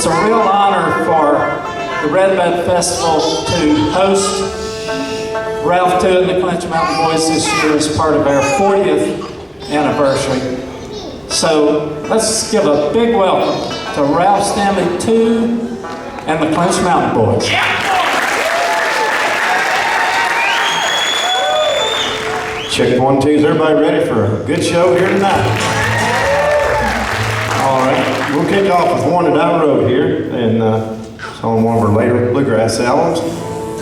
It's a real honor for the Redbud Festival to host Ralph 2 and the Clinch Mountain Boys this year as part of our 40th anniversary. So let's give a big welcome to Ralph, Stanley 2 and the Clinch Mountain Boys. Check 1, 2. Is everybody ready for a good show here tonight? All right, we'll kick off with One That I Wrote here, and it's on one of our later bluegrass albums.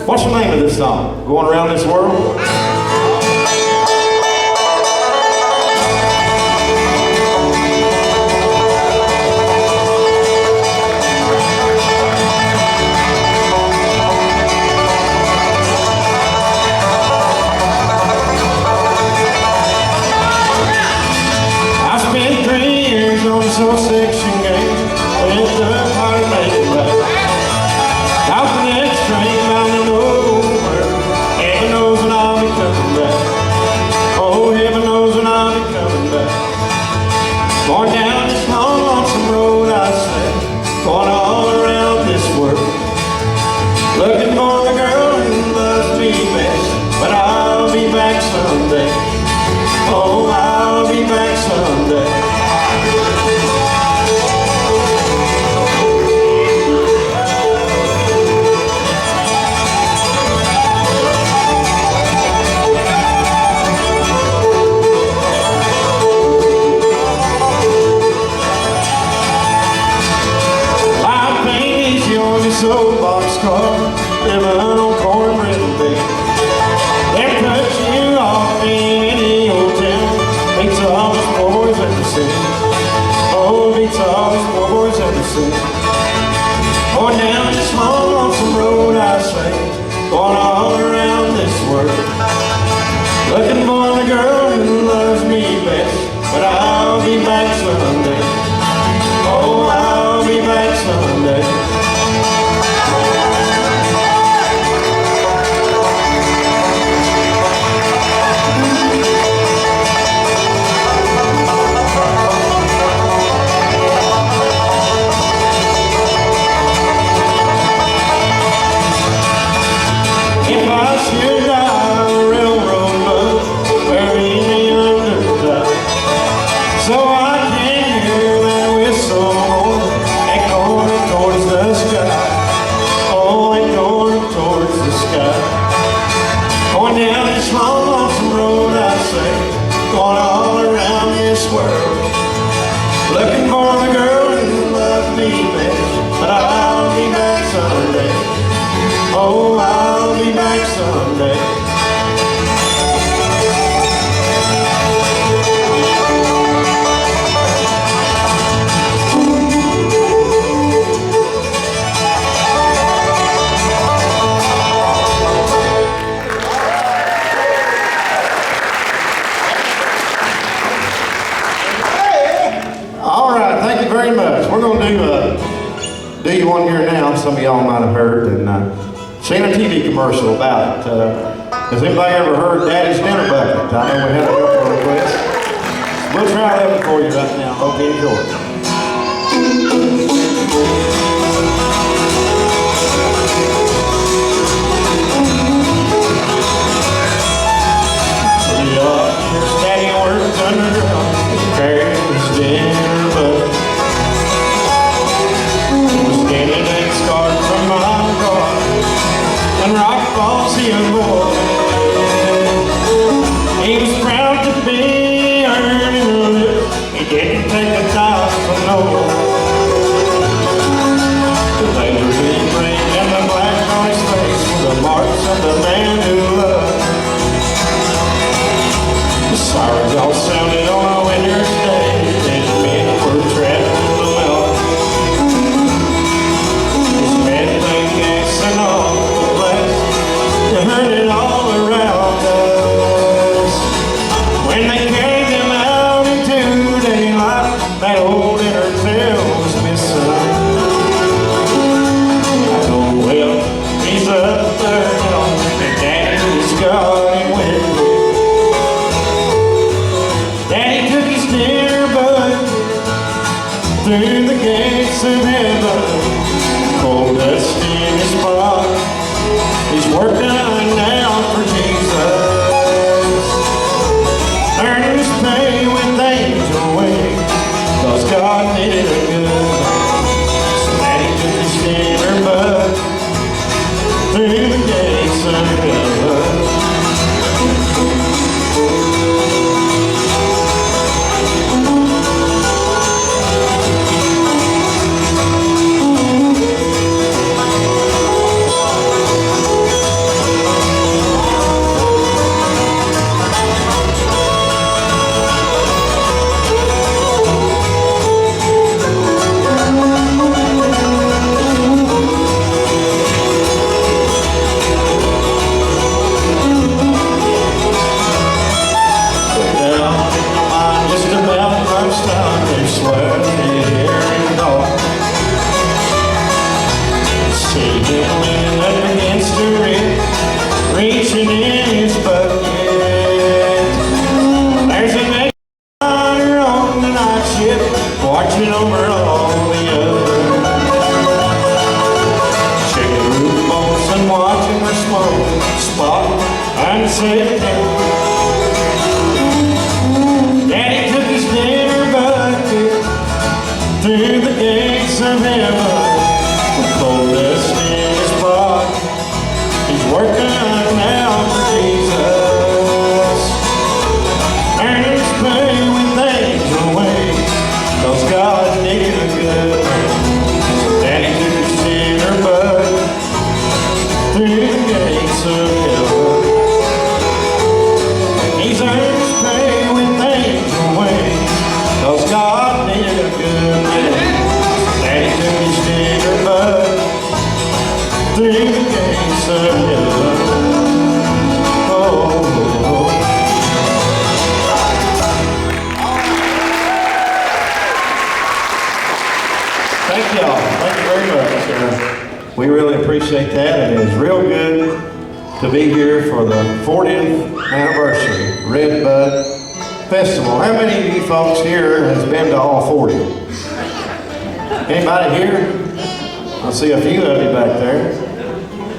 What's the name of this song? Going Around This World? So section game, with the heart making back. Out the next train, bound to nowhere. Heaven knows when I'll be coming back. Oh, heaven knows when I'll be coming back. Going down this long, lonesome road, I say, going all around this world. Looking for the girl who loves me best, but I'll be back someday. Oh, I'll be back someday. So boxcar, living on cornbread and bacon. They'll cut you off in any old town. Beats all the boys ever seen. Oh, beats all the boys ever seen. Going down this long, lonesome road, I say, going all around this world. Looking for the girl who loves me best, but I'll be back someday. Oh, I'll be back someday. Looking for the girl who loves me best, but I'll be back someday. Oh, I'll be back someday. Very much. We're going to do you one here now. Some of y'all might have heard, and seen a TV commercial about it. Has anybody ever heard Daddy's Dinner Bucket? I know we had a couple of requests. We'll try that one for you right now. Hope you enjoy it. Daddy works underground, carrying his dinner bucket. And rock falls he aboard. He was proud to be earning a living. He didn't take $1,000 of heaven with coal dust in his pocket. He's working now for Jesus, earning his pay when things are away, 'cause God needed a good man. Daddy took his dinner bud through the gates of heaven. He's earned his pay when things are away, 'cause God needed a good man. Daddy took his dinner bud through the gates of heaven. Oh, oh, oh. Thank y'all. Thank you very much. We really appreciate that, and it is real good to be here for the 40th anniversary Redbud Festival. How many of you folks here has been to all 40? Anybody here? I see a few of you back there.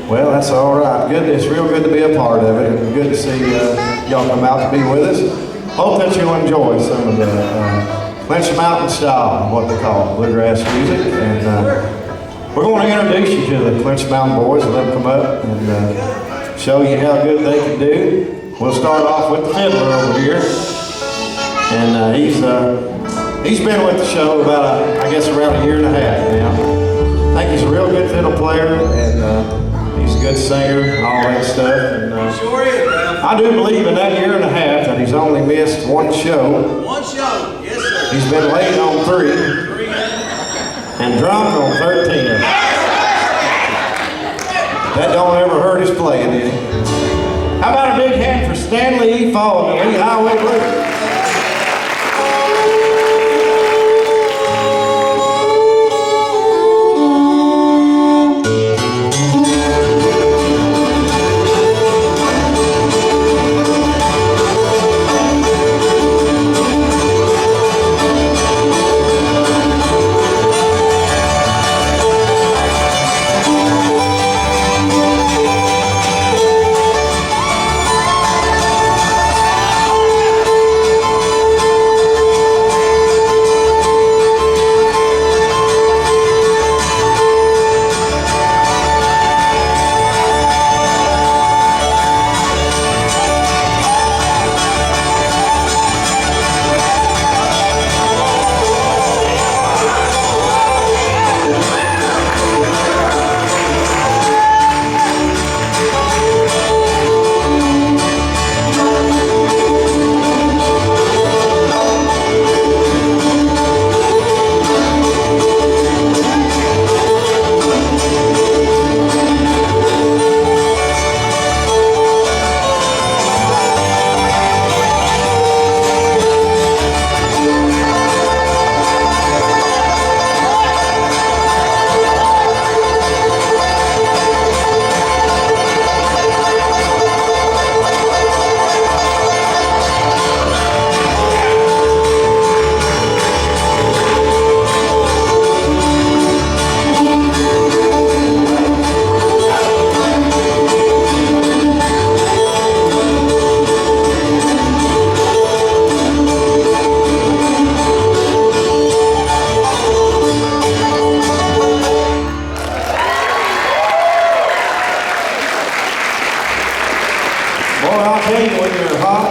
Well, that's all right. Good. It's real good to be a part of it, and good to see y'all come out to be with us. Hope that you'll enjoy some of the Clinch Mountain style, what they call bluegrass music, and we're going to introduce you to the Clinch Mountain Boys and let them come up and show you how good they can do. We'll start off with the fiddler over here, and he's been with the show about I guess around a year and a half now. I think he's a real good fiddle player, and he's a good singer, all that stuff. And Sure is, Ralph. I do believe in that year and a half that he's only missed one show. One show, yes sir. He's been late on 3 and drunk on 13. That don't ever hurt his playing, did it? How about a big hand for Stanley E. Fall and the Lee Highway Blues?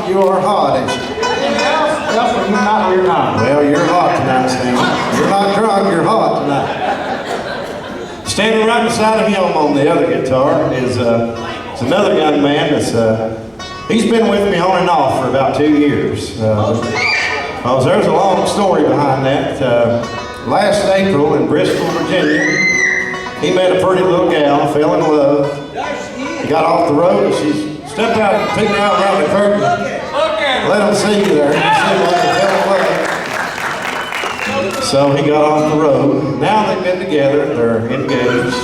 You are hot, ain't you? Well, you're not, you're not. Well, you're hot tonight, Stanley. You're not drunk, you're hot tonight. Standing right beside of him on the other guitar is another young man that's, he's been with me on and off for about 2 years. Because there's a long story behind that. Last April in Bristol, Virginia, he met a pretty little gal, fell in love. He got off the road and she stepped out and peeked out around the curtain. Let him see you there. He said, well, he fell in love. So he got off the road. Now they've been together, they're engaged.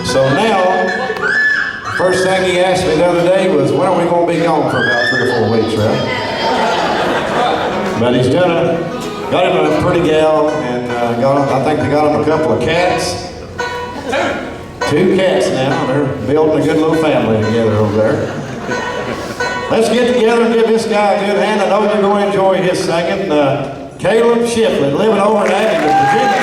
So now, first thing he asked me the other day was, when are we going to be gone for about 3 or 4 weeks, right? But he's got him a pretty gal, and I think they got him a couple of cats. 2 cats now. They're building a good little family together over there. Let's get together and give this guy a good hand. I know you're going to enjoy his singing. Caleb Shiflin, living over in Abingdon, Virginia.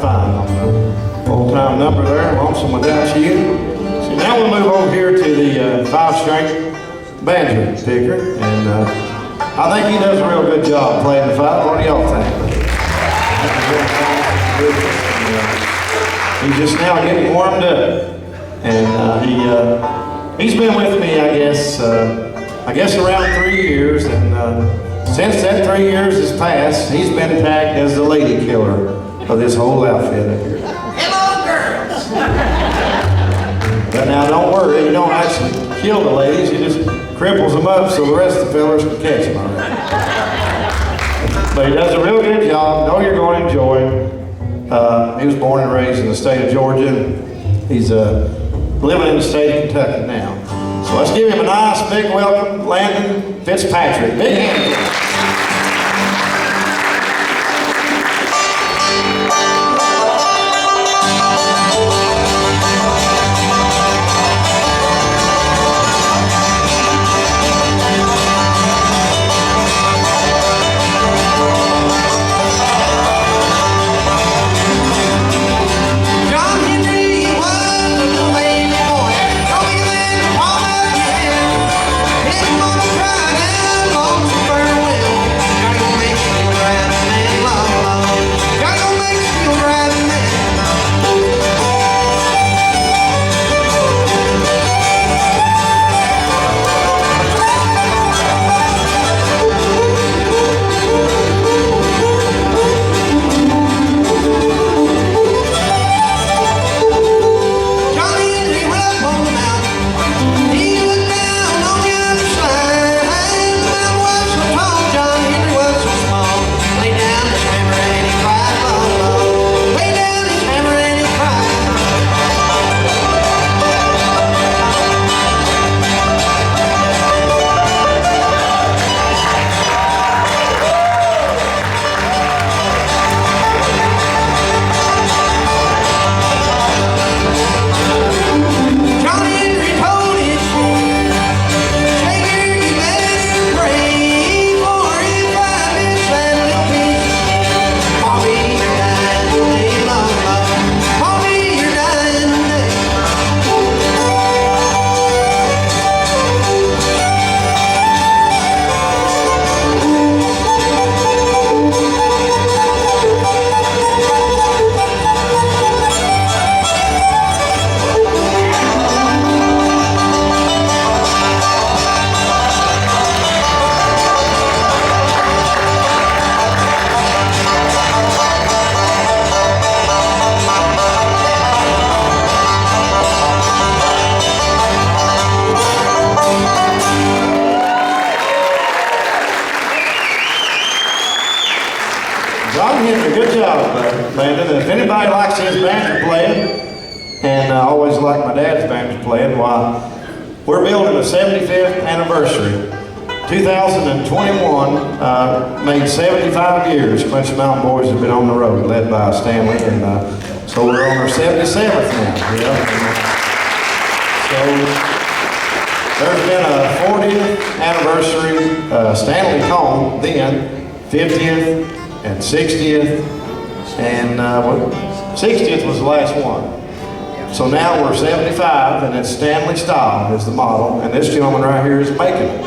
fine on the old-time number there, Lonesome Without You. So now we'll move over here to the 5-string banjo picker, and I think he does a real good job playing the 5. What do y'all think? He's just now getting warmed up, and he's been with me, I guess around 3 years, and since that 3 years has passed, he's been tagged as the lady killer of this whole outfit up here. Hello, girls. But now don't worry, you don't actually kill the ladies, you just cripples them up so the rest of the fellas can catch them all right. But he does a real good job. Know you're going to enjoy him. He was born and raised in the state of Georgia. He's living in the state of Kentucky now. So let's give him a nice big welcome, Landon Fitzpatrick. Big hand. Good job, Landon. And if anybody likes his banjo playing, and I always like my dad's banjo playing, why, we're building a 75th anniversary. 2021 made 75 years. Clinch Mountain Boys have been on the road, led by Stanley, and so we're on our 77th now. Yeah. So there's been a 40th anniversary Stanley Cone, then 50th and 60th, and 60th was the last one. So now we're 75, and it's Stanley style is the model, and this gentleman right here is making it.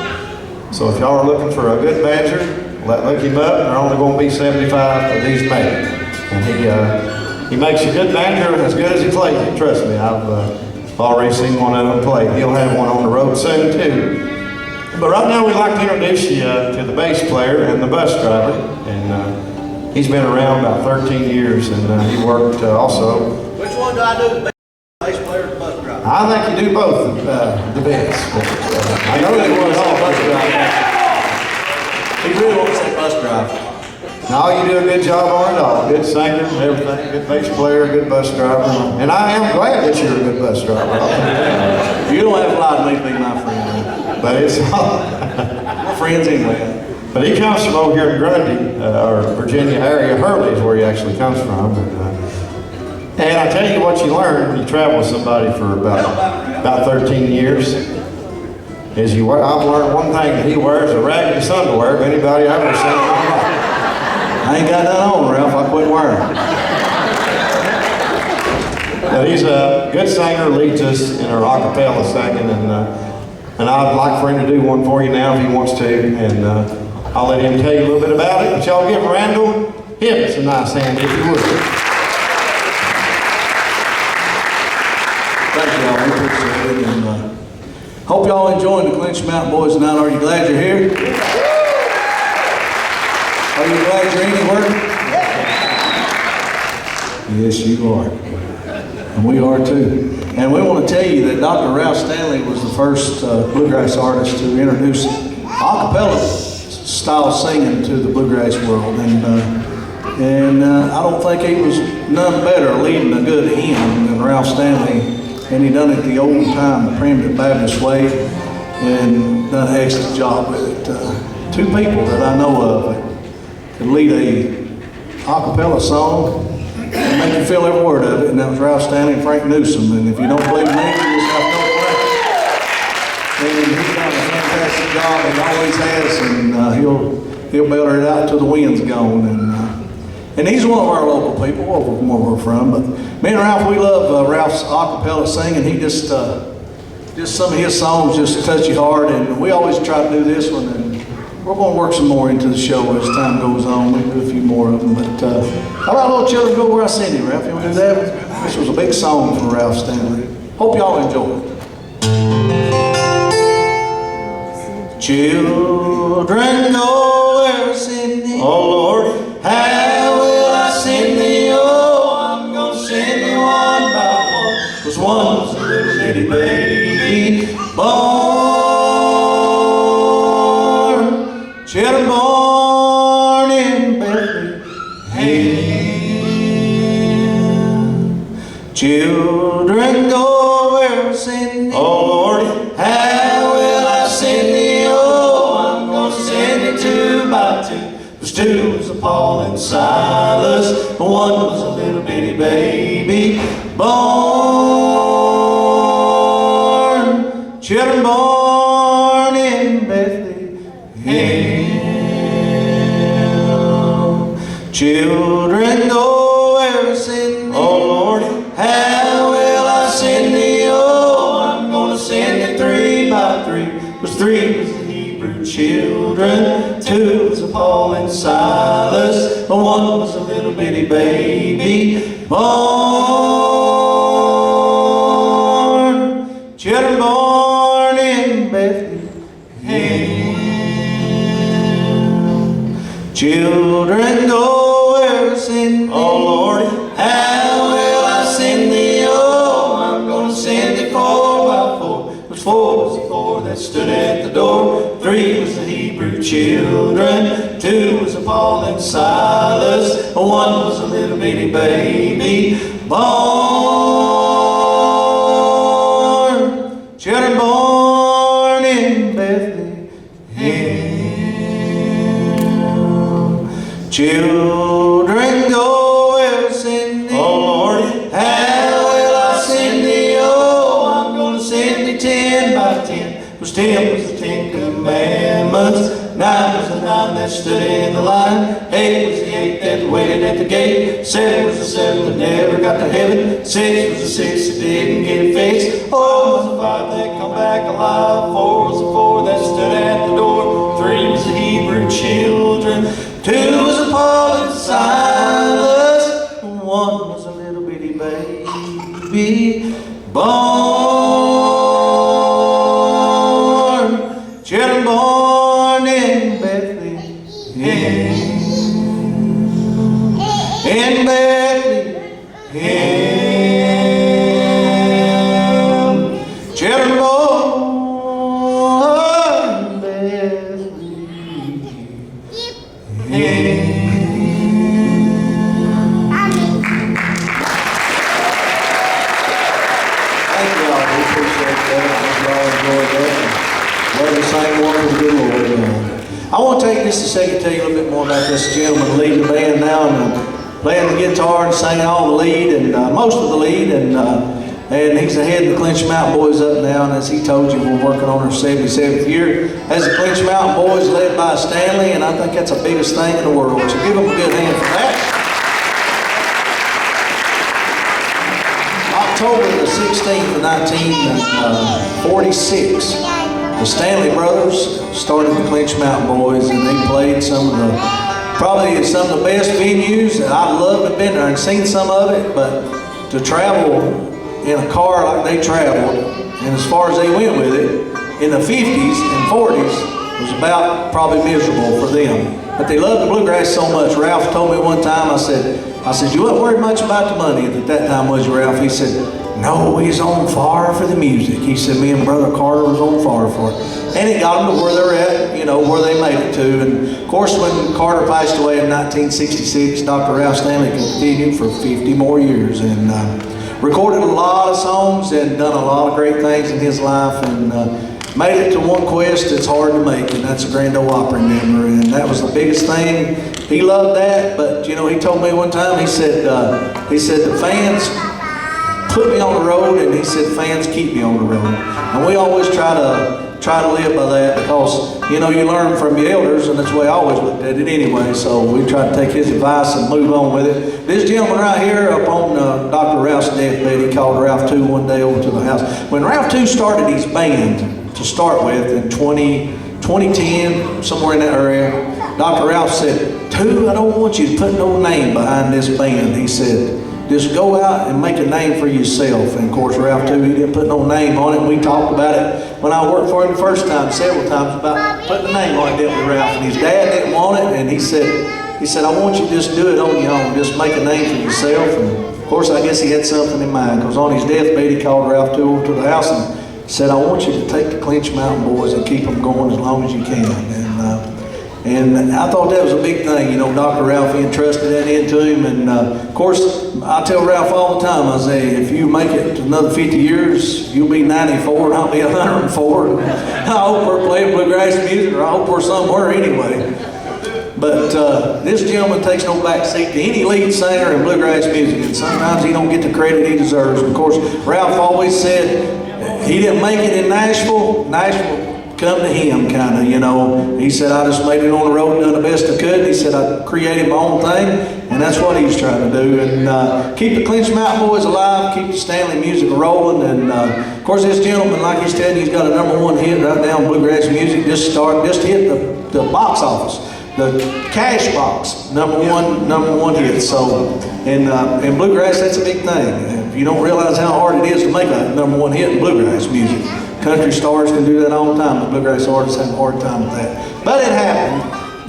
So if y'all are looking for a good banjo, look him up. There are only going to be 75 of these made, and he makes a good banjo as good as he plays it. Trust me, I've already seen one of them play. He'll have one on the road soon too. But right now we'd like to introduce you to the bass player and the bus driver, and he's been around about 13 years, and he worked also. Which one do I do? The bass player or the bus driver? I think you do both the best. I know they want all bus driver. He really wants that bus driver. No, you do a good job on it all. Good singer, everything. Good bass player, good bus driver. And I am glad that you're a good bus driver. You don't have to lie to me to be my friend. But it's all. We're friends anyway. But he comes from over here in Grundy, or Virginia area. Hurley is where he actually comes from. And I tell you what you learn when you travel with somebody for about 13 years, is I've learned one thing, that he wears a raggedy underwear if anybody I've ever seen. I ain't got none on, Ralph. I quit wearing. But he's a good singer, leads us in our a cappella singing, and I'd like for him to do one for you now if he wants to, and I'll let him tell you a little bit about it. But y'all give Randall Hibbs a nice hand if you would. Thank y'all, we appreciate it, and hope y'all enjoying the Clinch Mountain Boys tonight. Are you glad you're here? Are you glad you're anywhere? Yes, you are. And we are too. And we want to tell you that Dr. Ralph Stanley was the first bluegrass artist to introduce a cappella style singing to the bluegrass world. And I don't think he was none better leading a good hymn than Ralph Stanley. And he done it the old time, the primitive Baptist way, and done an excellent job with it. Two people that I know of that can lead a cappella song and make you feel every word of it, and that was Ralph Stanley and Frank Newsom. And if you don't believe me, you just have to know Frank. And he's done a fantastic job, he always has, and he'll bail it out till the wind's gone. And he's one of our local people, where we're from. But me and Ralph, we love Ralph's a cappella singing. He just some of his songs just touch you hard, and we always try to do this one. And we're going to work some more into the show as time goes on. We'll do a few more of them. But how about Little Children Go Where I Send You, Ralph? You want to do that? This was a big song for Ralph Stanley. Hope y'all enjoy it. Children go where I send thee. Oh Lord, how will I send thee? Oh, I'm gonna send thee one by one. 'Cause one was a little bitty baby born. Children born in Bethlehem. Children go where I send thee. Oh Lord, how will I send thee? There's two was Paul and Silas, one was a little bitty baby born. Children born in Bethlehem. Children go where I send thee. Oh Lord, how will I send thee? Oh, I'm gonna send thee 3 by 3. There's 3 was the Hebrew children, 2 was Paul and Silas, 1 was a little bitty baby born. Children born in Bethlehem. Children go where I send thee. Oh Lord, how will I send thee? Oh, I'm gonna send thee 4 by 4. There's 4 was the 4 that stood at the door, 3 was the Hebrew children, 2 was Paul and Silas, 1 was a little bitty baby born. Children born in Bethlehem. Children go where I send thee. Oh Lord, how will I send thee? Oh, I'm gonna send thee 10 by 10. 'Cause 10 was the 10 commandments, 9 was the 9 that stood in the line, 8 was the 8 that waited at the gate, 7 was the 7 that never got to heaven, 6 was the 6 that didn't get fixed, 4 was the 5 that come back alive, 4 was the 4 that stood at the door, 3 was the Hebrew children, 2 was the Paul and Silas, 1 was a little bitty baby born. Children born in Bethlehem. In Bethlehem. Children born in Bethlehem. I want to take just a second to tell you a little bit more about this gentleman leading the band now and playing the guitar and singing all the lead and most of the lead, and he's the head of the Clinch Mountain Boys up now, and as he told you, we're working on our 77th year as the Clinch Mountain Boys led by Stanley, and I think that's the biggest thing in the world, so give them a good hand for that. October the 16th of 1946, the Stanley brothers started the Clinch Mountain Boys, and they played probably some of the best venues. And I'd love to have been there and seen some of it, but to travel in a car like they traveled, and as far as they went with it, in the 50s and 40s, was about probably miserable for them. But they loved the bluegrass so much. Ralph told me one time, I said, you weren't worried much about the money at that time, was you, Ralph? He said, no, he's on fire for the music. He said, me and Brother Carter was on fire for it. And it got them to where they're at, you know, where they made it to. And of course, when Carter passed away in 1966, Dr. Ralph Stanley continued for 50 more years and recorded a lot of songs and done a lot of great things in his life, and made it to one quest that's hard to make, and that's a Grand Ole Opry member, and that was the biggest thing. He loved that, but you know, he told me one time, he said the fans put me on the road, and he said fans keep me on the road. And we always try to live by that, because you know, you learn from your elders, and that's the way I always looked at it anyway. So we try to take his advice and move on with it. This gentleman right here up on Dr. Ralph's deathbed, he called Ralph II one day over to the house. When Ralph II started his band to start with in 2010, somewhere in that area, Dr. Ralph said, II, I don't want you to put no name behind this band. He said, just go out and make a name for yourself. And of course, Ralph II, he didn't put no name on it. We talked about it when I worked for him the first time, several times, about putting a name on it, didn't we, Ralph? And his dad didn't want it, and he said, I want you to just do it on your own. Just make a name for yourself. And of course, I guess he had something in mind, because on his deathbed, he called Ralph II over to the house and said, I want you to take the Clinch Mountain Boys and keep them going as long as you can. And I thought that was a big thing. You know, Dr. Ralph, he entrusted that into him. And of course, I tell Ralph all the time, I say, if you make it to another 50 years, you'll be 94 and I'll be 104. I hope we're playing bluegrass music, or I hope we're somewhere anyway. But this gentleman takes no back seat to any lead singer in bluegrass music, and sometimes he don't get the credit he deserves. Of course, Ralph always said he didn't make it in Nashville. Nashville come to him, kind of, you know. He said, I just made it on the road and done the best I could. He said, I created my own thing, and that's what he's trying to do. And keep the Clinch Mountain Boys alive, keep the Stanley music rolling. And of course, this gentleman, like he's telling you, he's got a #1 hit right now in bluegrass music. Just hit the box office. The cash box, number one hit. So, in bluegrass, that's a big thing. If you don't realize how hard it is to make a #1 hit in bluegrass music, country stars can do that all the time, but bluegrass artists have a hard time with that. But it happened,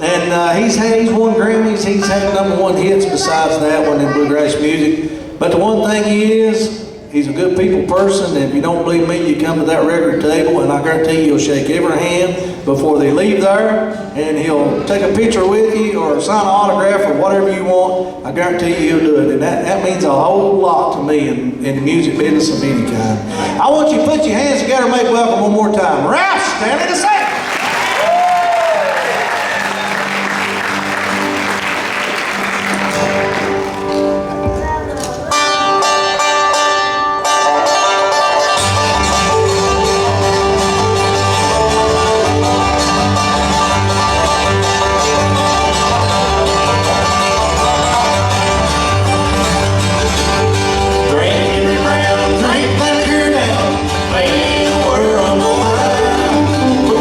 and he's won Grammys. He's had #1 hits besides that one in bluegrass music. But the one thing he is, he's a good people person. And if you don't believe me, you come to that record table, and I guarantee you, he'll shake every hand before they leave there, and he'll take a picture with you or sign an autograph or whatever you want. I guarantee you he'll do it, and that means a whole lot to me in the music business of any kind. I want you to put your hands together and make welcome one more time, Ralph Stanley II. Put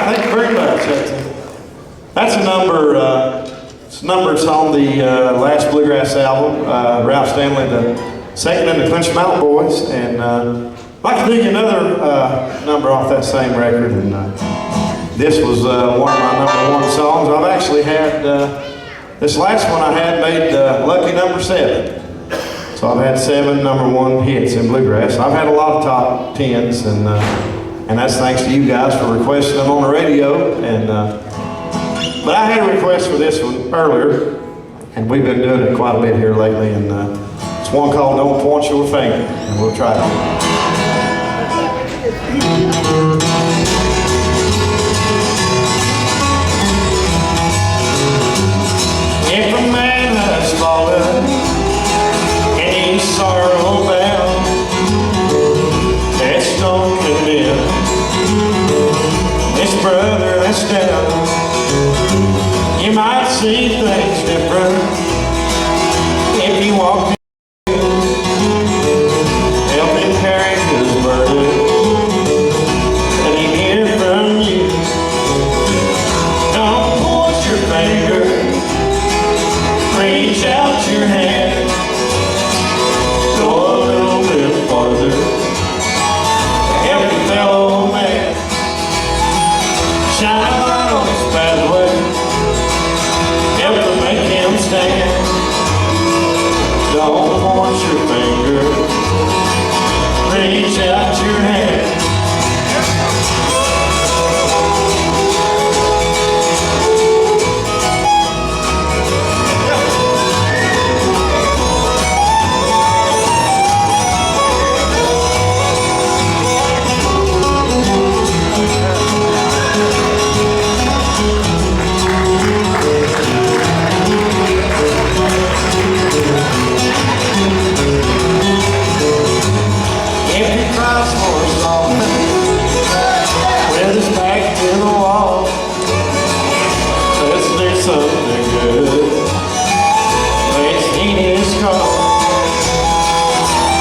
thank you very much. That's a number, it's on the last Bluegrass album, Ralph Stanley, the second in the Clinch Mountain Boys, and I'd like to do you another number off that same record, and this was one of my #1 songs. I've actually had, this last one I had made lucky number 7. So I've had 7 #1 hits in Bluegrass. I've had a lot of top 10s, and that's thanks to you guys for requesting them on the radio. But I had a request for this one earlier, and we've been doing it quite a bit here lately, and it's one called Don't Point Your Finger, and we'll try it. If a man has fallen and he's sorrow bound, let's don't condemn this brother that's down. You might see things different if you walk in, help him carry his burden, and he hear from you. Don't point your finger, reach out your hand, go a little bit farther, help your fellow man, shine a light on his pathway, help to make him stand. Don't point your finger, reach out your hand. With his back to the wall, let's do something good. Let's eat his call.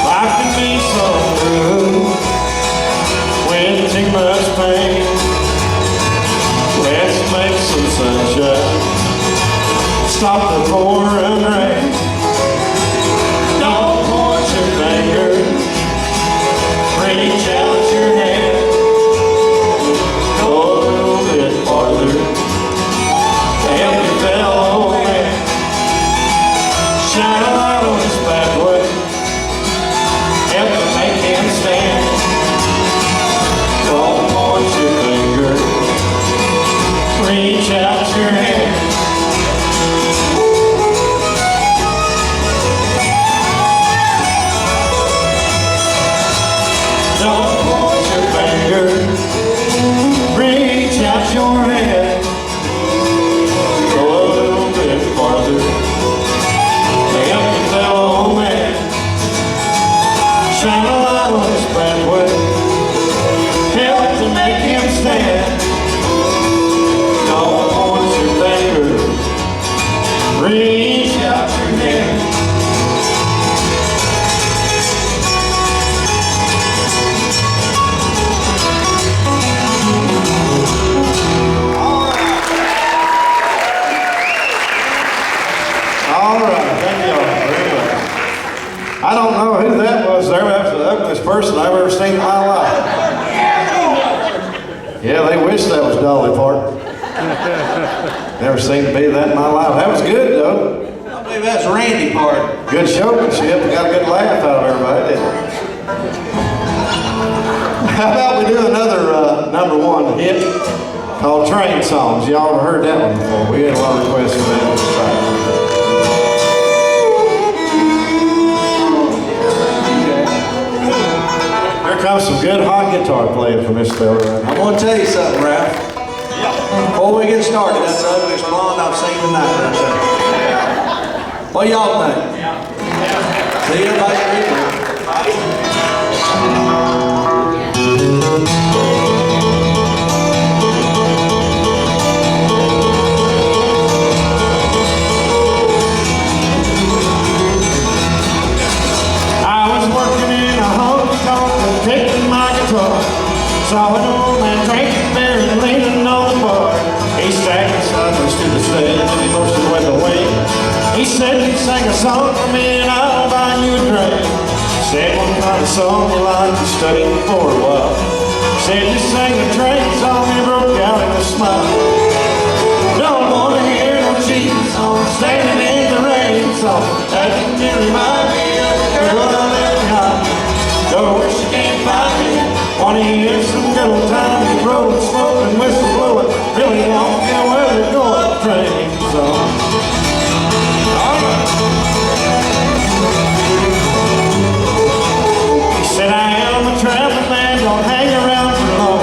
Life can be so cruel with too much pain. Let's make some sunshine, stop the pouring rain. Don't point your finger, reach out your hand, go a little bit farther, help your fellow man, shine a light on his pathway, help to make him stand. Don't point your finger, reach out your hand. Don't point your finger, reach out your hand, go a little bit farther, help your fellow man, shine a light on his pathway, help to make him stand. Don't point your finger, reach out your hand. All right, thank y'all very much. I don't know who that was there. That was the ugliest person I've ever seen in my life. Yeah, they wish that was Dolly Parton. Never seemed to be that in my life. That was good, though. I believe that's Randy Parton. Good showmanship. We got a good laugh out of everybody, didn't we? How about we do another #1 hit called Train Songs? Y'all ever heard that one before? We had a lot of requests for that this time. Here comes some good hot guitar playing from this fella right now. I'm going to tell you something, Ralph. Before we get started, that's the ugliest blonde I've seen tonight right there. What do y'all think? See, everybody agree? Saw an old man drinking beer and leaning on song for me and I'll buy you a drink. Said what kind of song you like to study for a while. Said you sang a train song and broke out in a smile. Don't wanna hear no cheap song, standing in the rain song. That can remind me of the girl I left behind. Go where she can't find me. Wanna hear some good old time, road smoke and whistle blowing. Really don't care where they're going, train song. He said I am a traveling man, don't hang around for long.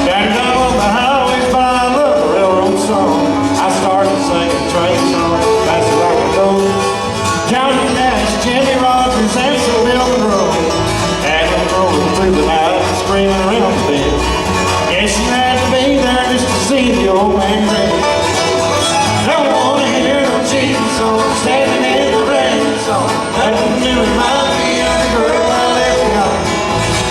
Down down on the highways, but I love a railroad song. I started singing train songs, that's like a go. Johnny Cash, Jimmy Rogers, and so Bill Monroe. And I'm rolling through the night, screaming around the bed. Guess you had to be there just to see the old man ring. Don't wanna hear no cheap song, standing in the rain song. That can remind me of the girl I left behind.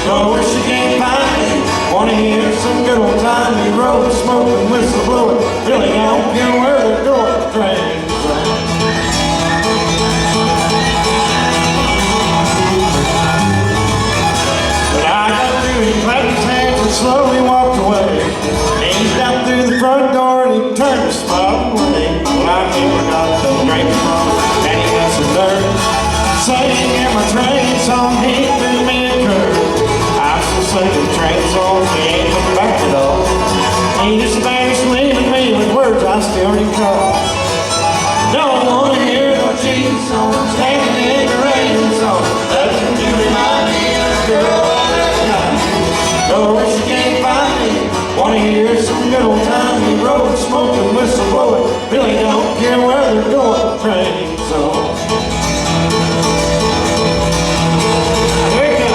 Go where she can't find me. Wanna hear some good old timey road smoke and whistle blowing. Really don't care where they're going, train song. But I got through, he clapped his hands and slowly walked away. Eased out through the front door and he turned to smile away. Well, I never got the drink from him, and he went so dirty. Singing in my train song, he threw me a curve. I'm still singing train songs, he ain't looking back at all. He just vanished, leaving me with words I still recall. Don't wanna hear no cheap song, standing in the rain song. That can remind me of the girl I left behind. Go where she can't find me. Wanna hear some good old timey road smoke and whistle blowing. Really don't care where they're going, train song. Here it comes.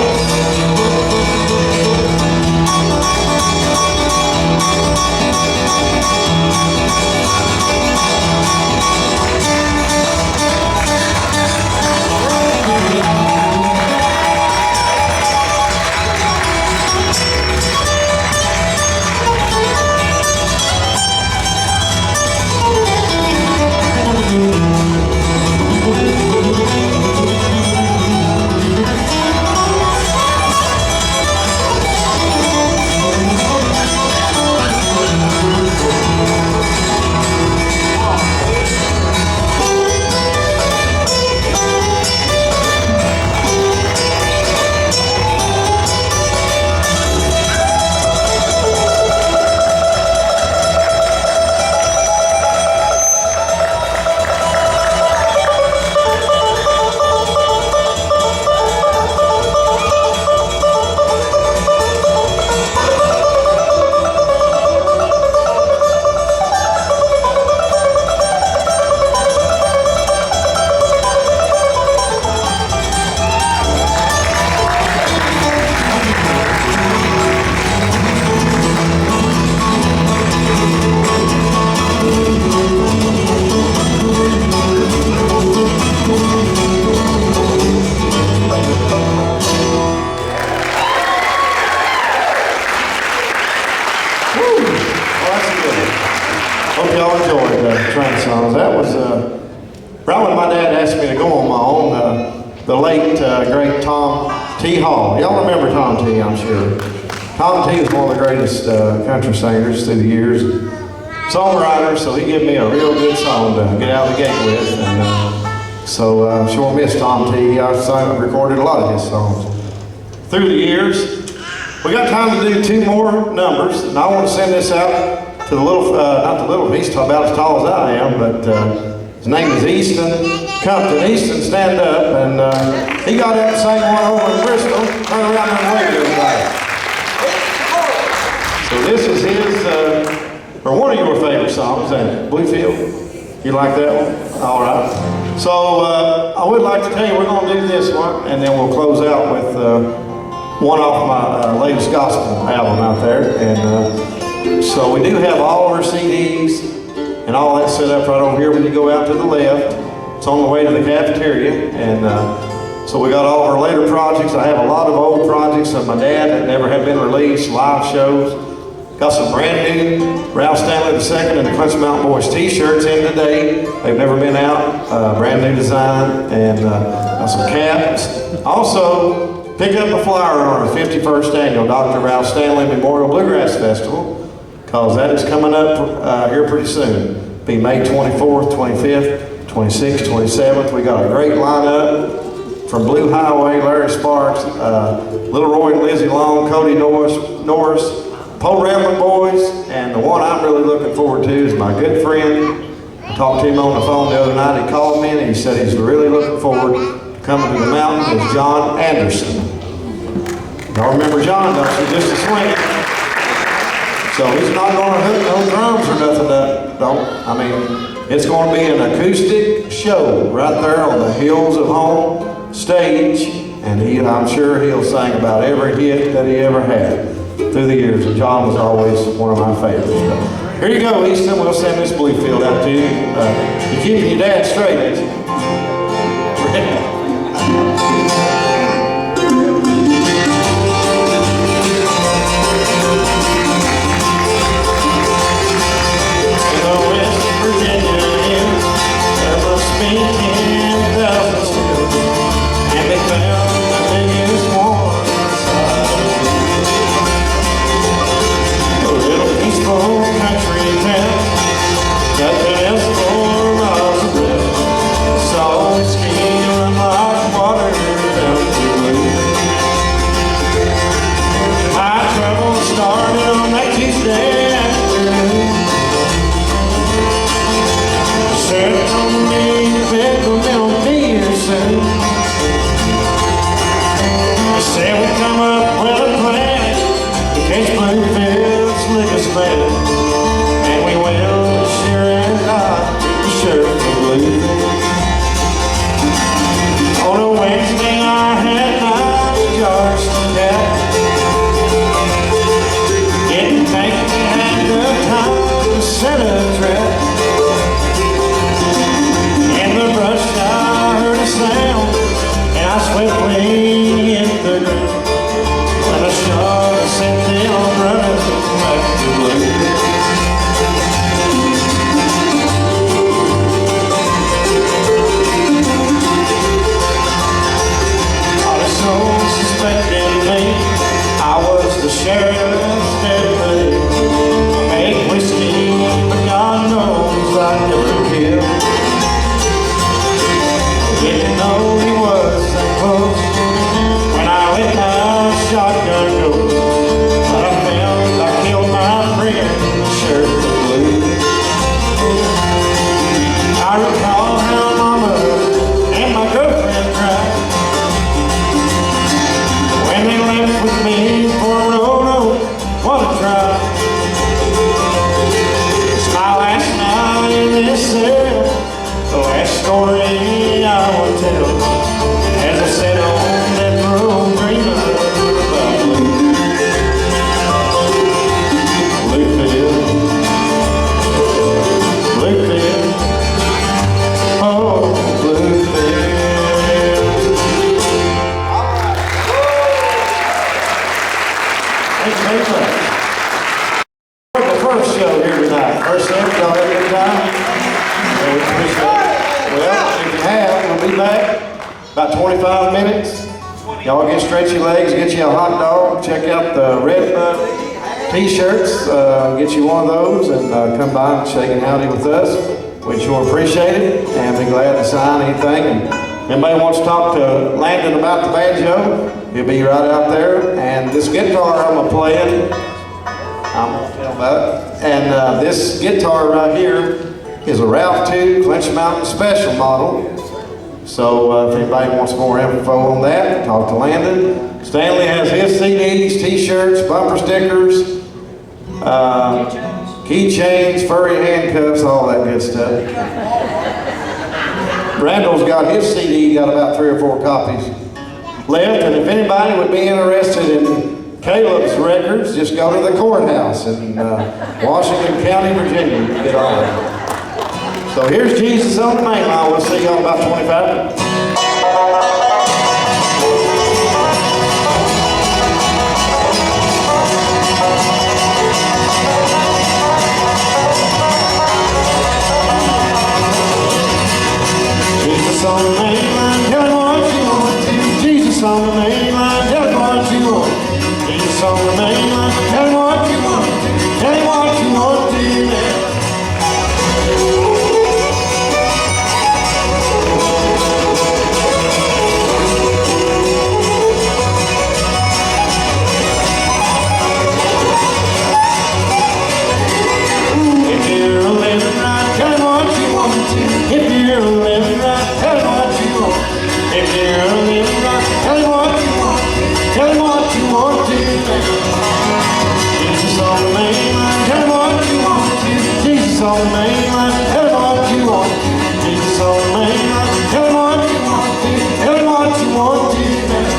Hope y'all enjoyed train songs. That was right when my dad asked me to go on my own. The late great Tom T. Hall. Y'all remember Tom T. I'm sure. Tom T. is one of the greatest country singers through the years, songwriter. So he gave me a real good song to get out of the gate with, and so I'm sure miss Tom T. I recorded a lot of his songs through the years. We got time to do two more numbers, and I want to send this out to the little, not the little, he's about as tall as I am, but his name is Easton Compton. Easton, stand up, and he got out and sang one over in Bristol. Turn around and wave to everybody. So this is his, or one of your favorite songs, ain't it? Bluefield? You like that one? All right. So I would like to tell you we're going to do this one, and then we'll close out with one off my latest gospel album out there. And so we do have all of our CDs and all that set up right over here when you go out to the left. It's on the way to the cafeteria. And so we got all of our later projects. I have a lot of old projects of my dad that never have been released, live shows. Got some brand new Ralph Stanley II and the Clinch Mountain Boys t-shirts in today. They've never been out, brand new design, and got some caps. Also, pick up a flyer on our 51st annual Dr. Ralph Stanley Memorial Bluegrass Festival, because that is coming up here pretty soon. Be May 24th, 25th, 26th, 27th. We got a great lineup from Blue Highway, Larry Sparks, Little Roy and Lizzie Long, Cody Norris, Poe Ramblin' Boys, and the one I'm really looking forward to is my good friend. I talked to him on the phone the other night. He called me and he said he's really looking forward to coming to the mountain. Is John Anderson. Y'all remember John, don't you? Just a swing. So he's not going to hook no drums or nothing. I mean, it's going to be an acoustic show right there on the Hills of Home stage, and I'm sure he'll sing about every hit that he ever had through the years, and John was always one of my favorites. But here you go, Easton. We'll send this Bluefield out to you. You're keeping your dad straight, ain't you? About 25 minutes. Y'all get stretch your legs, get you a hot dog, check out the Redbud t-shirts, get you one of those, and come by and shake and howdy with us. We sure appreciate it, and be glad to sign anything. And anybody wants to talk to Landon about the banjo, he'll be right out there. And this guitar I'm playing, I'm gonna tell about it. And this guitar right here is a Ralph II Clinch Mountain Special model. So if anybody wants more info on that, talk to Landon. Stanley has his CDs, t-shirts, bumper stickers, keychains, furry handcuffs, all that good stuff. Randall's got his CD, got about 3 or 4 copies left. And if anybody would be interested in Caleb's records, just go to the courthouse in Washington County, Virginia. You can get all that. So here's Jesus on the main line. We'll see y'all in about 25 minutes. on the main line, tell him what you want to. Jesus on the main line, tell him what you want to. Tell him what you want to now.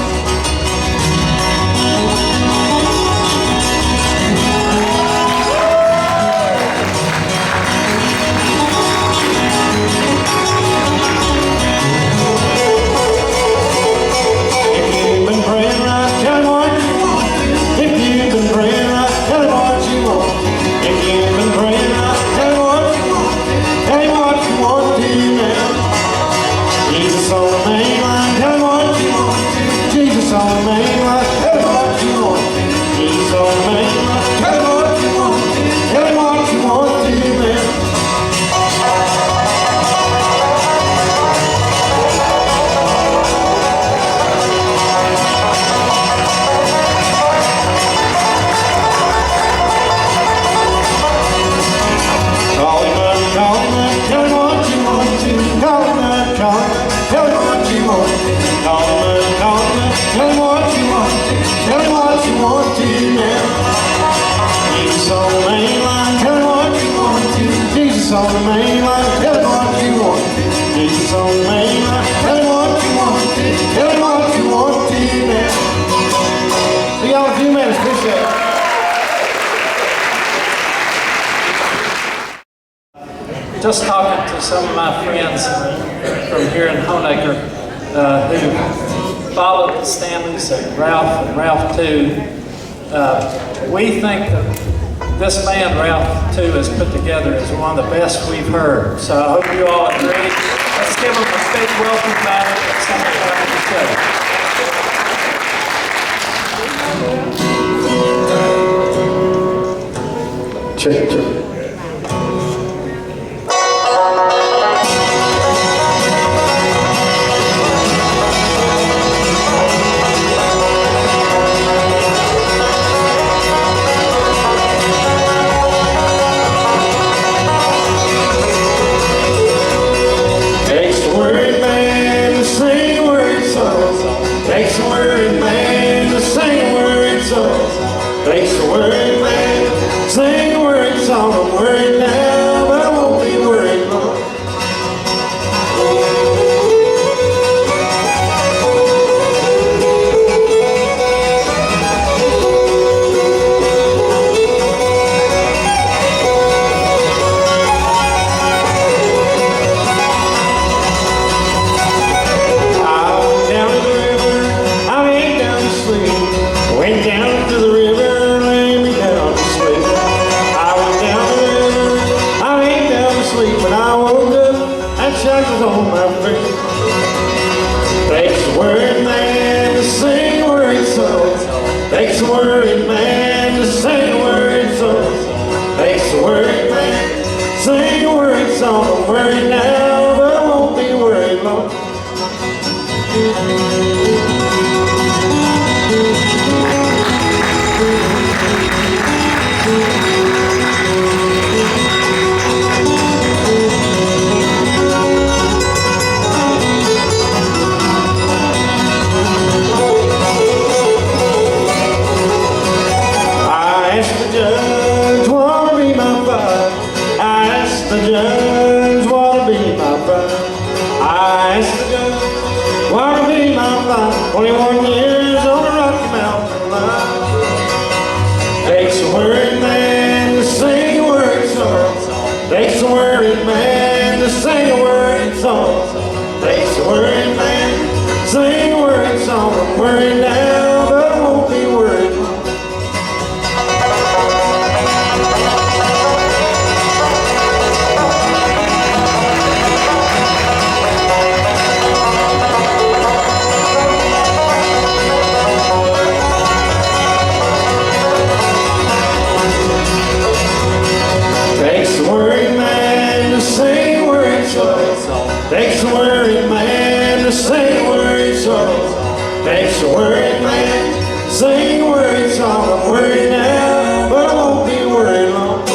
On the main line, tell him what you want to. Jesus on the main line, tell him what you want to. Tell him what you want to now. See y'all in a few minutes. Appreciate it. Just talking to some of my friends from here in Honaker who followed the Stanleys and Ralph too. We think that this band, Ralph, too, has put together is one of the best we've heard. So I hope you all agree. Let's give them a big welcome back at some time of the show. Check it. Takes a word, man, sing a word song. I'm worried now, but I won't be worried long. I went down to the river, I ain't down to sleep. Went down to the river. When I woke up, and shackles on my feet. Takes a worried man to sing a worried song. Takes a worried man to sing a worried song. Takes a worried man, sing a worried song. I'm worried now, but I won't be worried long. The judge wanna be my bride. I asked the judge wanna be my bride. 21 years on the Rocky Mountain line. Takes a worried man to sing a worried song. Takes a worried man to sing a worried song. Takes a worried man to sing a worried song. I'm worried now, but I won't be worried long. Takes a worried man to sing a worried song. Takes a worried man to sing a worried song. Takes a worried man to sing a worried song. I'm worried now, but I won't be worried long.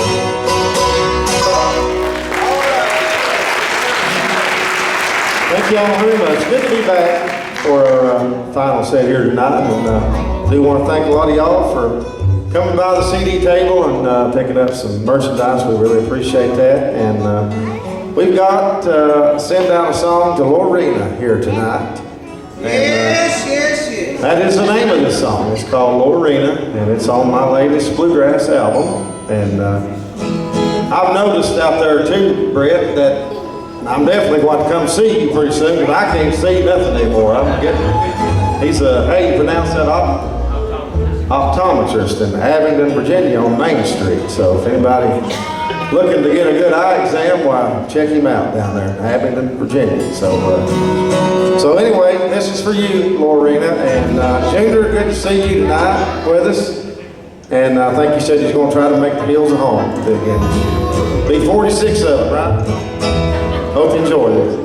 Thank y'all very much. Good to be back for our final set here tonight. And I do want to thank a lot of y'all for coming by the CD table and picking up some merchandise. We really appreciate that. And we've got Send Down a Song to Lorena here tonight. And, Yes. that is the name of this song. It's called Lorena, and it's on my latest bluegrass album. And I've noticed out there too, Brett, that I'm definitely going to come see you pretty soon, because I can't see nothing anymore. I'm getting, he's a, how you pronounce that, optometrist in Abingdon, Virginia on Main Street. So if anybody looking to get a good eye exam, why, check him out down there in Abingdon, Virginia. So anyway, this is for you, Lorena, and Junior, good to see you tonight with us. And I think you said you're going to try to make the hills a home again. Be 46 of them, right? Hope you enjoy this.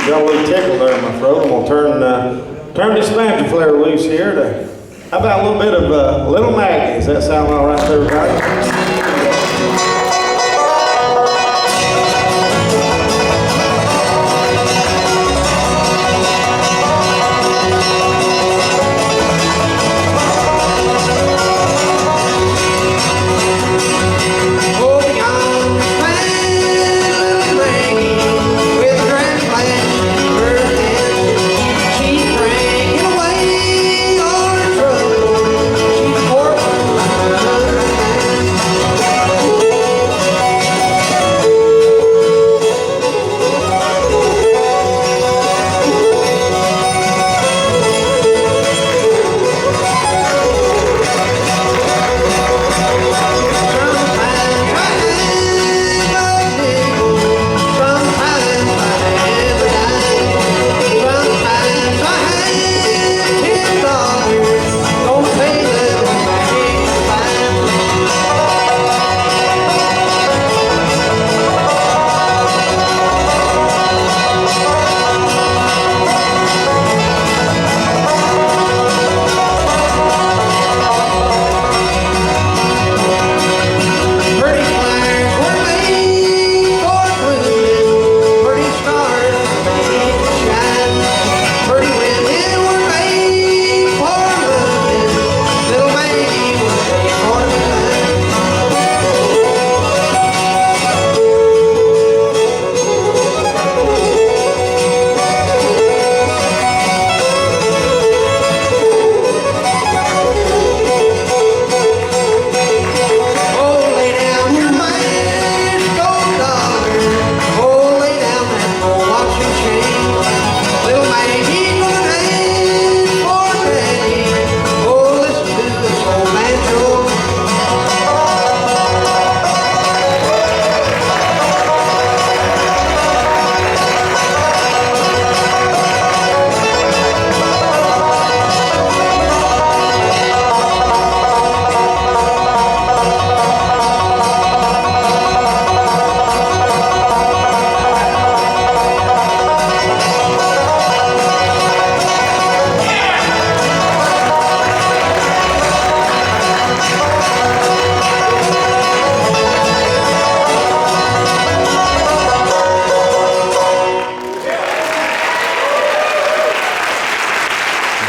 Got a little tickle there in my throat. I'm gonna turn this banjo flare loose here. How about a little bit of Little Maggie? Does that sound all right to everybody? Oh, young man, little Maggie, with a grand plan.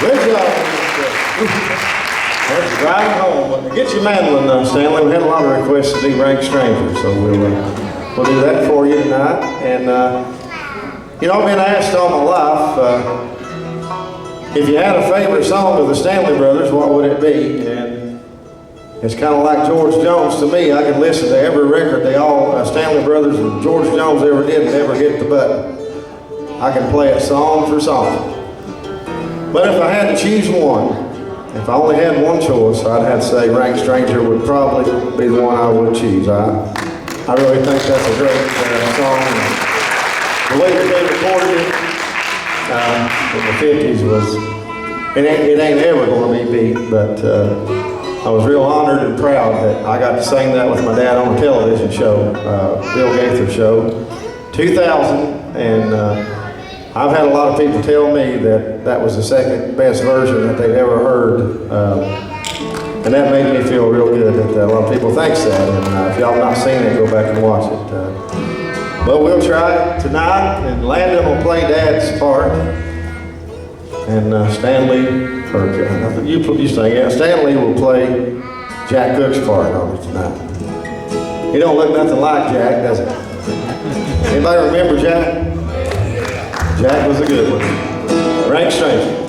Good job. That's driving home. But get your mandolin, Stanley. We had a lot of requests to do Rank Stranger, so we'll do that for you tonight. And you know, I've been asked all my life if you had a favorite song of the Stanley Brothers, what would it be? And it's kind of like George Jones to me. I can listen to every record they all, Stanley Brothers and George Jones ever did and never hit the button. I can play it song for song. But if I had to choose one, if I only had one choice, I'd have to say Rank Stranger would probably be the one I would choose. I really think that's a great song. The way that they recorded it in the 50s was, it ain't ever going to be beat, but I was real honored and proud that I got to sing that with my dad on a television show, Bill Gaither show, 2000, and I've had a lot of people tell me that that was the second best version that they've ever heard, and that made me feel real good that a lot of people think that, and if y'all have not seen it, go back and watch it. But we'll try it tonight, and Landon will play Dad's part, and Stanley, or you sing, yeah, Stanley will play Jack Cook's part on it tonight. He don't look nothing like Jack, does it? Anybody remember Jack? Jack was a good one. Rank Stranger.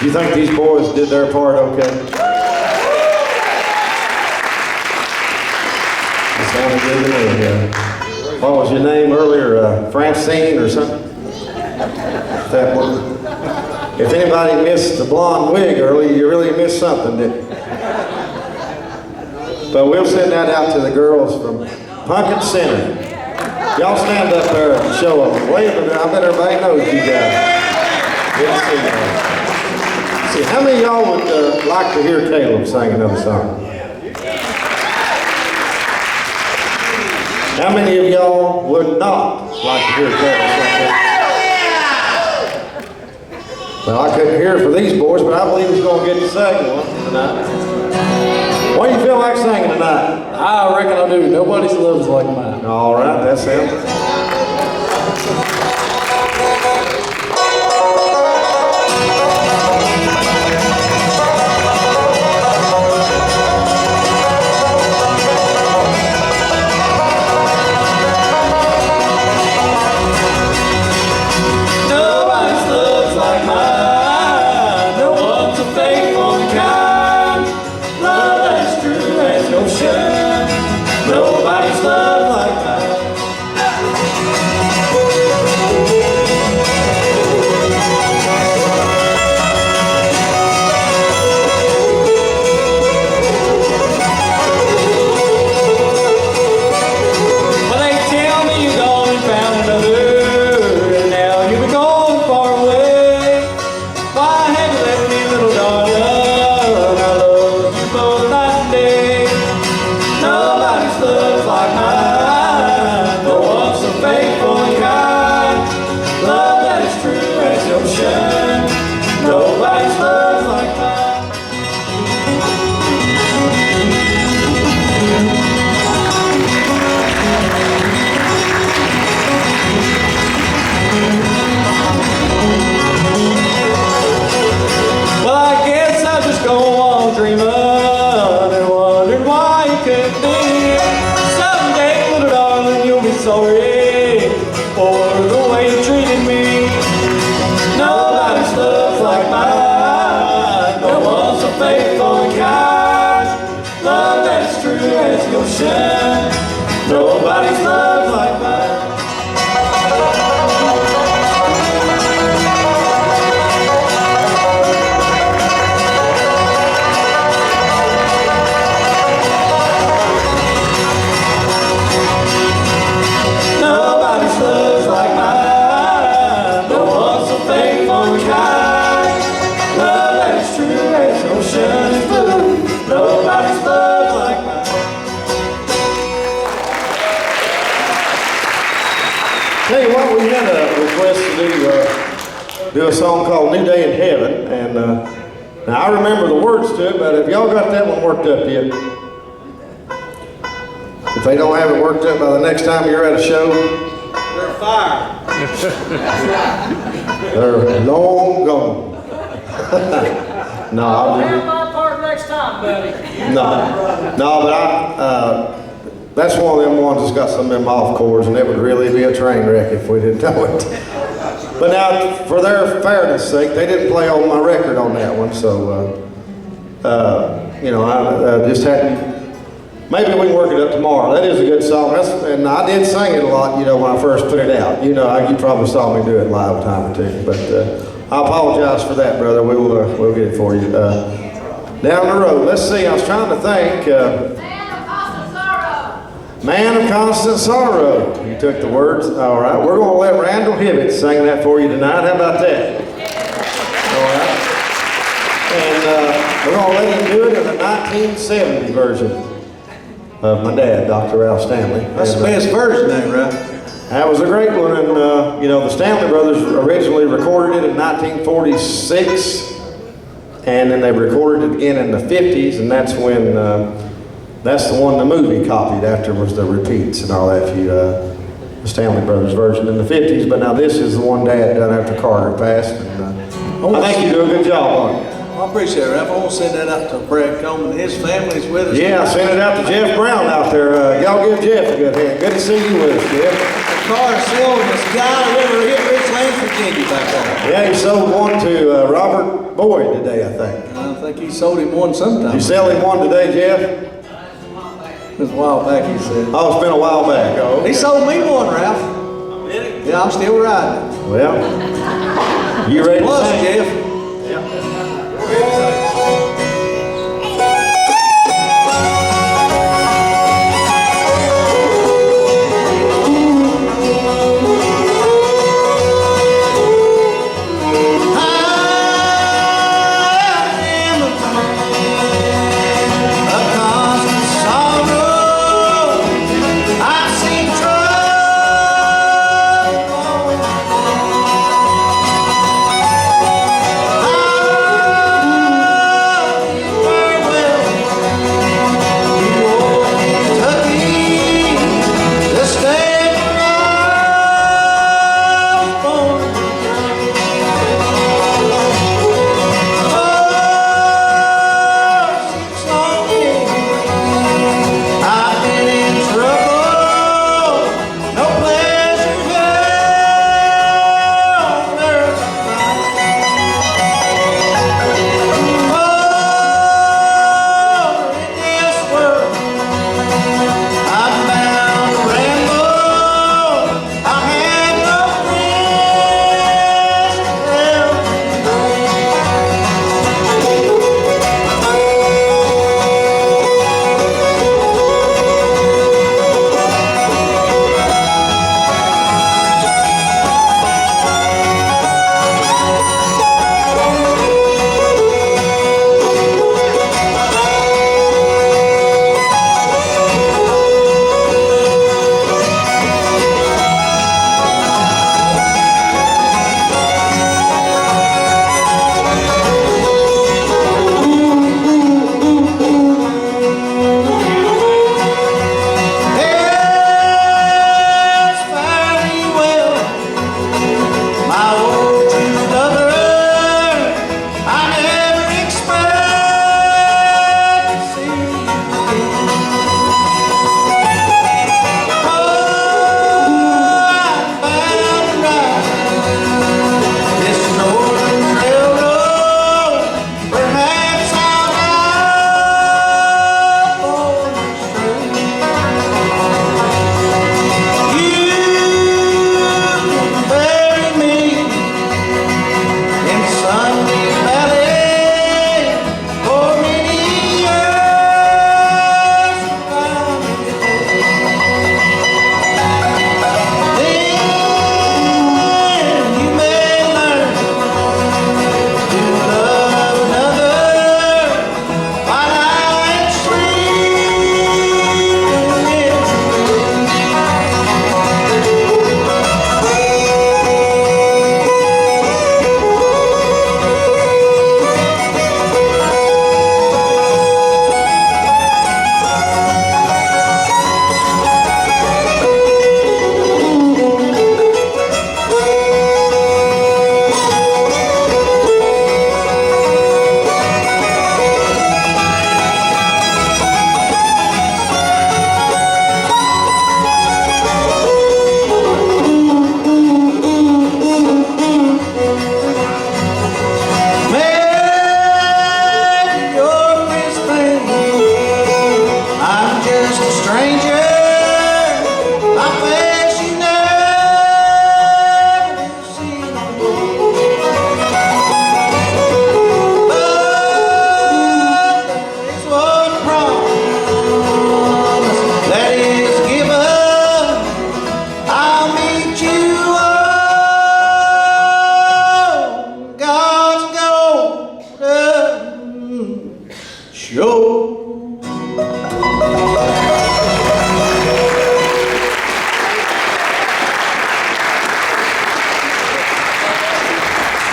You think these boys did their part okay? It sounded good to me. What was your name earlier? Francine or something? That one? If anybody missed the blonde wig early, you really missed something, didn't you? But we'll send that out to the girls from Pumpkin Center. Y'all stand up there and show them. Wave at them. I bet everybody knows you guys. Good to see you. See, how many of y'all would like to hear Caleb sing another song? How many of y'all would not like to hear Caleb sing? Well, I couldn't hear it for these boys, but I believe he's going to get the second one tonight. What do you feel like singing tonight? I reckon I do. Nobody's love is like mine. All right, that's him. Nobody's love's like mine. No one's a faithful and kind. Love that's true as the ocean. Nobody's love like mine. Well, they tell me you're gone and found another, and now you've gone far away. Why have you left me, little darling? I love you both night and day. Nobody's love's like mine. No one's so faithful and kind. Love that is true as the ocean. Nobody's love's like mine. Well, I guess I'll just go on dreaming and wondering why you couldn't be here. Someday, little darling, you'll be sorry for the way you treated me. Nobody's love's like mine. No one's so faithful and kind. Love that's true as the ocean. Nobody's love's like mine. Nobody's love's like mine. No one's so faithful and kind. Love that is true as the ocean is blue. Nobody's love's like mine. Tell you what, we had a request to do a song called New Day in Heaven, and now I remember the words to it, but have y'all got that one worked up yet? If they don't have it worked up by the next time you're at a show, They're fired. they're long gone. No, I'll I have my part next time, buddy. no, but that's one of them ones that's got some of them off chords, and it would really be a train wreck if we didn't know it. But now, for their fairness sake, they didn't play on my record on that one, so, you know, I just hadn't, maybe we can work it up tomorrow. That is a good song, and I did sing it a lot, you know, when I first put it out. You know, you probably saw me do it live a time or two, but I apologize for that, brother. We'll get it for you. Down the road, let's see, I was trying to think, Man of Constant Sorrow. You took the words. All right. We're going to let Randall Hibbett sing that for you tonight. How about that? All right. And we're going to let him do it in the 1970 version of my dad, Dr. Ralph Stanley. That's the best version, ain't right? That was a great one. And, you know, the Stanley brothers originally recorded it in 1946. And then they recorded it again in the 50s. And that's when... that's the one the movie copied after was the repeats and all that, the Stanley Brothers version in the 50s, but now this is the one Dad done after Carter passed, and I think you do a good job on it. I appreciate it, Ralph. I want to send that out to Brad Coleman and his family is with us. Yeah, I sent it out to Jeff Brown out there. Y'all give Jeff a good hand. Good to see you with us, Jeff. The car sold in the sky river hit Richland, Virginia back there. Yeah, he sold one to Robert Boyd today, I think. I think he sold him one sometime. Did you sell him one today, Jeff? It was a while back, he said. Oh, it's been a while back. Oh, okay. He sold me one, Ralph. Yeah, I'm still riding. Well, you ready to Plus, sing? Jeff.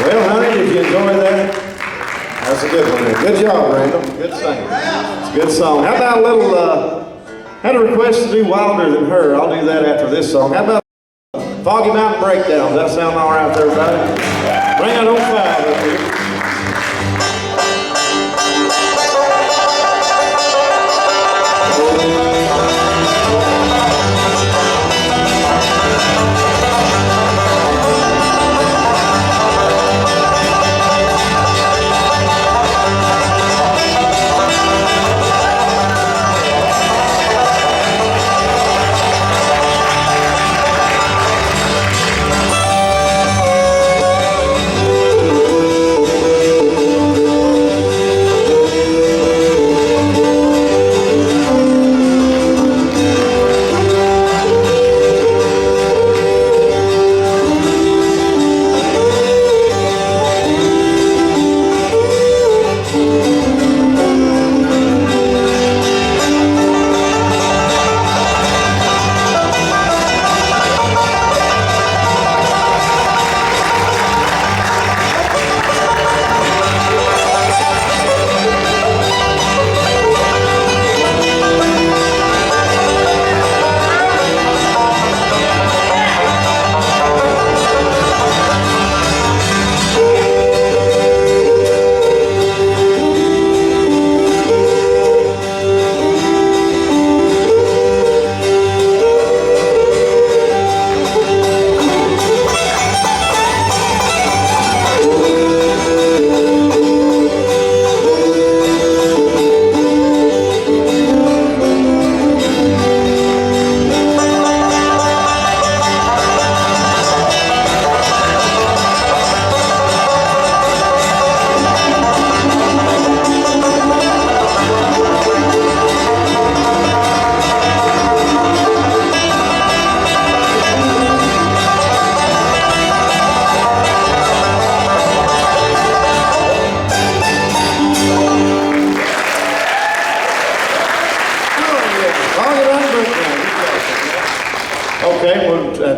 Well, honey, did you enjoy that? That's a good one. Good job, Randall. Good singing. It's a good song. How about a little, had a request to do Wilder Than Her. I'll do that after this song. How about Foggy Mountain Breakdown? Does that sound all right with everybody? Bring it on 5 up here.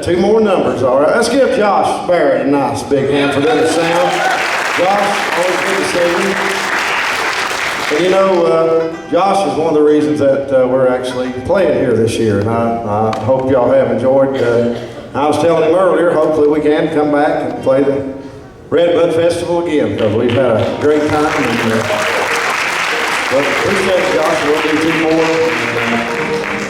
two more numbers, all right. Let's give Josh Barrett a nice big hand for doing the sound. Josh, always good to see you. And you know, Josh is one of the reasons that we're actually playing here this year, and I hope y'all have enjoyed. I was telling him earlier, hopefully we can come back and play the Redbud Festival again, because we've had a great time. And, but appreciate it, Josh. We'll do two more.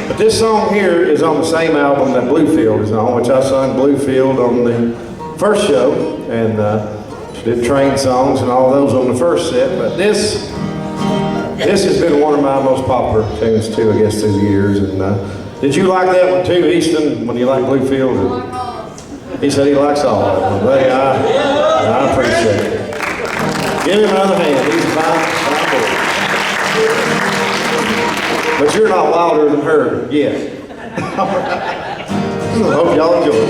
But this song here is on the same album that Bluefield is on, which I sung Bluefield on the first show, and did train songs and all those on the first set. But this has been one of my most popular tunes too, I guess, through the years. And did you like that one too, Easton, when you like Bluefield? He said he likes all of them. But I appreciate it. Give him another hand. He's a fine boy. But you're not louder than her yet. I hope y'all enjoy it.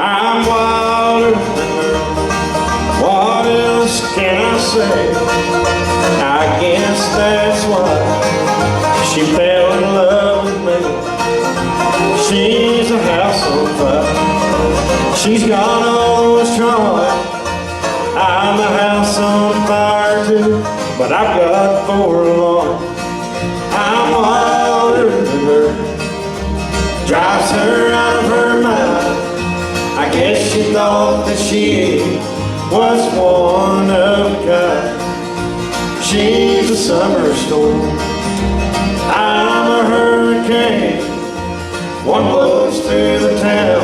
I'm wilder than her. What else can I say? I guess that's why she fell in love with me. She's a house on fire. She's got all the charm. I'm a house on fire too, but I've got 4 alarms. I'm wilder than her. Drives her out of her mind. I guess she thought that she was one of a kind. She's a summer storm. I'm a hurricane. One blows through the town,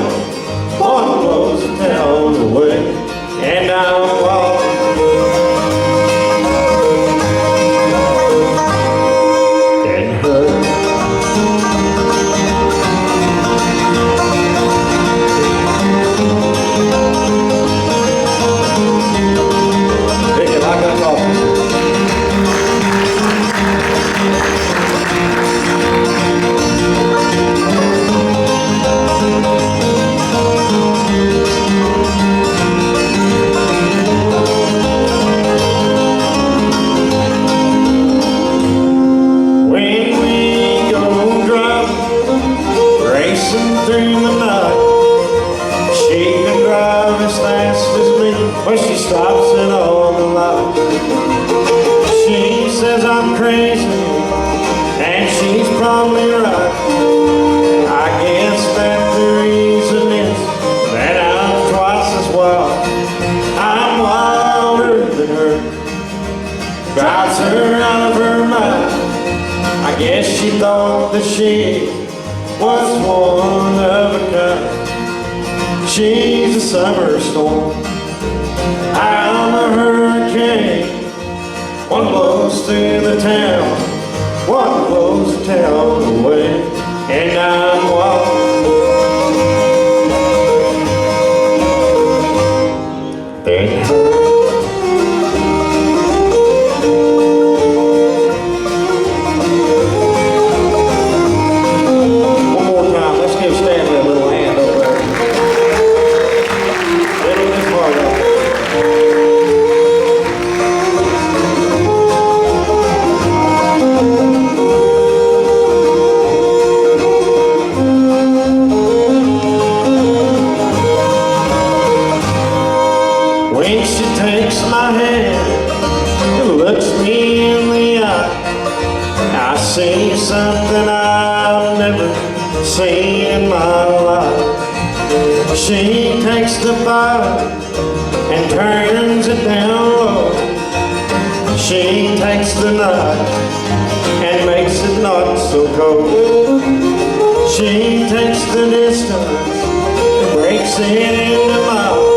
one blows the town away, and I'm walking. And her. Pick it like a coffee. Through the night, she can drive as fast as me when she stops at all the lights. She says I'm crazy, and she's probably right. I guess that the reason is that I'm twice as wild. I'm wilder than her. Drives her out of her mind. I guess she thought that she was one of a kind. She's a summer storm. I'm a hurricane. One blows through the town, one blows the town away, and I'm walking. Then her. Let's give Stanley a little hand over there. Little bit harder. When she takes my hand and looks me in the eye, I see something I've never seen in my life. She takes the fire and turns it down low. She takes the night and makes it not so cold. She takes the distance and breaks it into miles.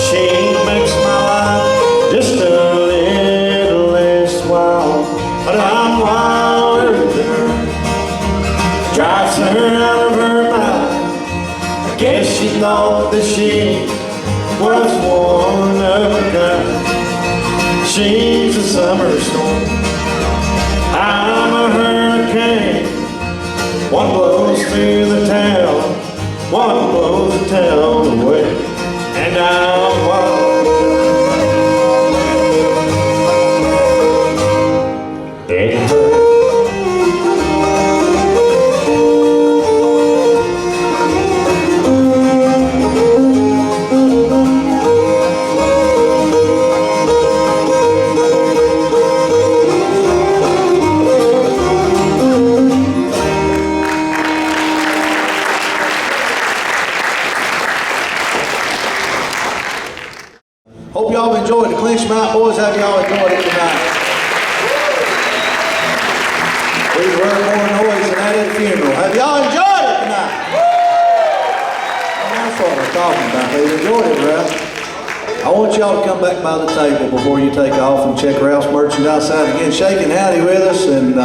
She makes my life just a little less wild. But I'm wilder than her. Drives her out of her mind. I guess she thought that she was one of a kind. She's a summer storm. I'm a hurricane. One blows through the town, one blows the tell the way, and I'm wild. It hurts. Hope y'all enjoyed the Clinch Mountain Boys. Have y'all enjoyed it tonight? We heard more noise than that at the funeral. Have y'all enjoyed it tonight? That's what we're talking about. They enjoyed it, Ralph. I want y'all to come back by the table before you take off and check Ralph's merchandise out again. Shaking howdy with us, and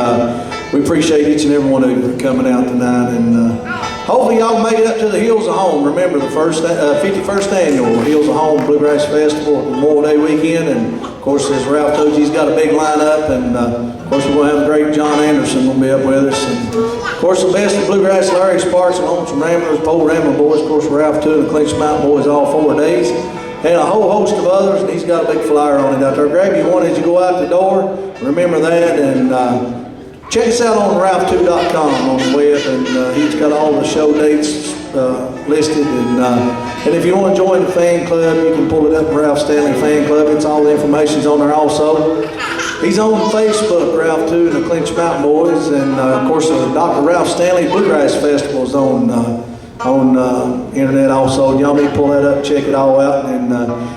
we appreciate each and every one of you for coming out tonight. And hopefully y'all made it up to the Hills of Home. Remember the 51st annual Hills of Home Bluegrass Festival, Memorial Day weekend. And of course, as Ralph told you, he's got a big lineup. And of course, we're going to have the great John Anderson will be up with us. And of course, the best of Bluegrass, Larry Sparks, and Lonesome Ramblers, Pole Rambler Boys, of course, Ralph too, and the Clinch Mountain Boys all 4 days. And a whole host of others, and he's got a big flyer on it out there. Grab you one as you go out the door. Remember that, and check us out on Ralph2.com on the web, and he's got all the show dates listed. And if you want to join the fan club, you can pull it up, Ralph Stanley Fan Club. It's all the information's on there also. He's on Facebook, Ralph 2 and the Clinch Mountain Boys, and of course Dr. Ralph Stanley Bluegrass Festival is on internet also. Y'all need to pull that up, check it all out. And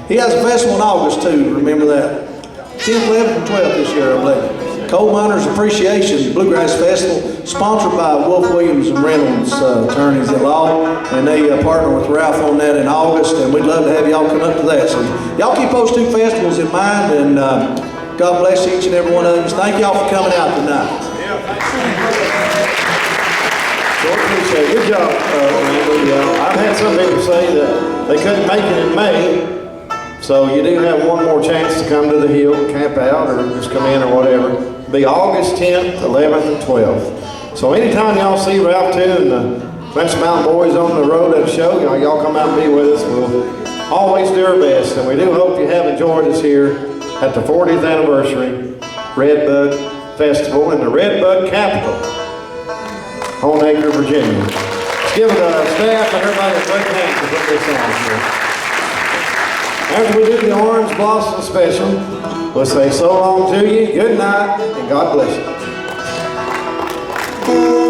he has a festival in August too. Remember that. 10th, 11th, and 12th this year, I believe. Coal Miners Appreciation Bluegrass Festival, sponsored by Wolf Williams and Reynolds attorneys at law, and they partner with Ralph on that in August. And we'd love to have y'all come up to that. So y'all keep those 2 festivals in mind, and God bless each and every one of them. Thank y'all for coming out tonight. So appreciate it. Good job, Randy. I've had some people say that they couldn't make it in May, so you do have one more chance to come to the Hill, camp out, or just come in or whatever. It'll be August 10th, 11th, and 12th. So anytime y'all see Ralph 2 and the Clinch Mountain Boys on the road at a show, y'all come out and be with us. We'll always do our best, and we do hope you have enjoyed us here at the 40th anniversary Redbud Festival in the Redbud capital, Honaker, Virginia. Let's give the staff and everybody a great hand for putting this on here. After we do the Orange Blossom Special, we'll say so long to you, good night, and God bless you.